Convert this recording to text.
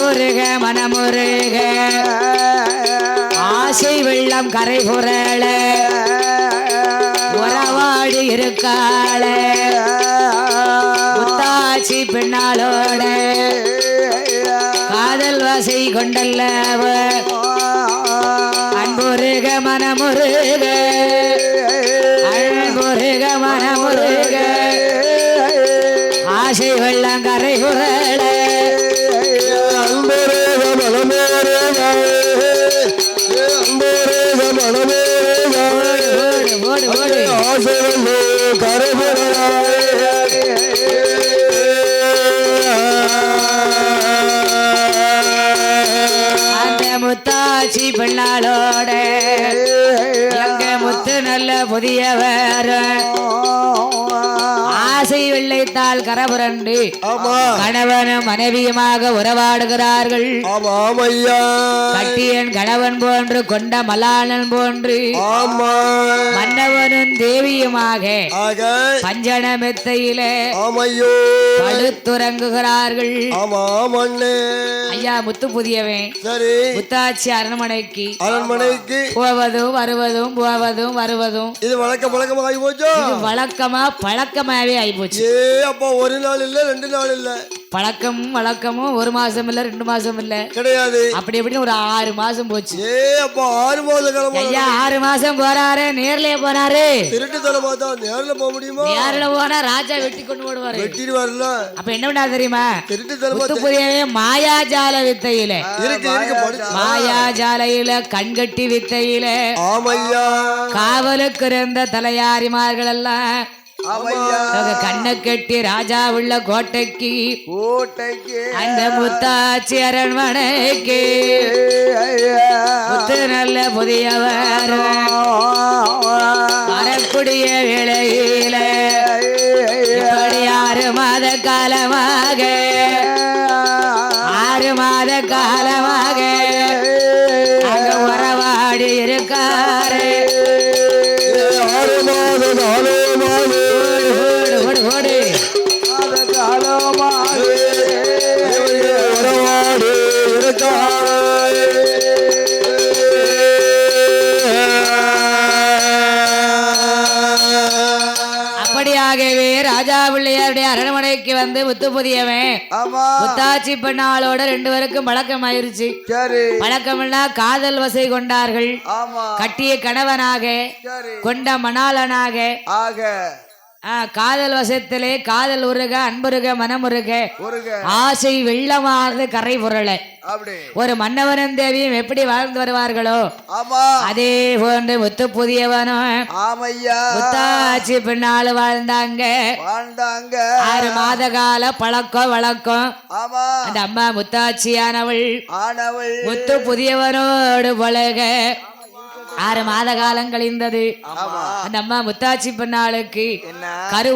அன்புருக மனமுருக ஆசை வெள்ளம் கரை புரள உறவாடி இருக்காள முத்தாச்சி பெண்ணாளோட காதல் வசை கொண்டல்லவ அன்புருக மனமுருக அன்புருக மனமுருக ஆசை வெள்ளம் கரை புரள முத்தாச்சி பெண்ணாளோட எங்க முத்து நல்ல புதியவர் ஆசை வெள்ளைத்தால் கரபுரண்டு கணவனும் மனைவியுமாக உறவாடுகிறார்கள். கட்டியன் கணவன் போன்று கொண்ட மலாளன் போன்று மன்னவனும் தேவியுமாக பஞ்சன மெத்தையில படுத்துறங்குகிறார்கள். ஐயா முத்து புதியவன் முத்தாச்சி அரண்மனைக்கு போவதும் வருவதும் இது வழக்கமாகி போச்சு. வழக்கமா பழக்கமாவே ஆகி போச்சு. அப்போ ஒரு நாள் இல்ல 2 நாள் இல்ல வழக்கமும் 1 மாசம் இல்ல 2 மாசம் இல்ல கிடையாது. அப்படி எப்படி ஒரு 6 மாசம் போச்சு. அப்போ 6 மாசம் ஐயா 6 மாசம் போறாரு. நேர்லயே போனாரு. திருட்டு தலை பார்த்தா நேர்ல போக முடியுமா? நேர்ல போனா ராஜா வெட்டி கொண்டு போடுவாரு. வெட்டிடுவாருல. அப்ப என்ன பண்ணா தெரியுமா? திருட்டு தலை முத்துப்புதியவே மாயாஜால வித்தையில மாயாஜாலையில கண்கட்டி வித்தையில காவலுக்கு இருந்த தலையாரிமார்கள் எல்லாம் கண்ணை கட்டி ராஜா உள்ள கோட்டைக்கு அந்த முத்தாச்சி அரண்மனைக்கு முத்து நல்ல புதியவர் வரக்கூடிய வேளையில இப்படி 6 மாத காலமாக அங்க உறவாடி இருக்காரு. அப்படியாகவே ராஜா பிள்ளையாருடைய அரண்மனைக்கு வந்து முத்து புதியவன் முத்தாச்சி பெண்ணாளோட 2 பேருக்கும் பழக்கம் ஆயிருச்சு. பழக்கம்னா காதல் வசை கொண்டார்கள். கட்டிய கணவனாக கொண்ட மணாளனாக காதல் வசத்திலே காதல் உருக அன்புருக மனமுருக ஆசை வெள்ளமானது கரை புரள ஒரு மன்னவனும் தேவியும் எப்படி வாழ்ந்து வருவார்களோ அதே போன்று முத்து புதியவனும் முத்தாச்சி பின்னால் வாழ்ந்தாங்க. 6 மாத கால பழக்கம் வழக்கம். அந்த அம்மா முத்தாட்சியானவள் முத்து புதியவனோடு பழக 6 மாத காலம் கழிந்தது. அந்த அம்மா முத்தாச்சி பெண்ணாளுக்கு கரு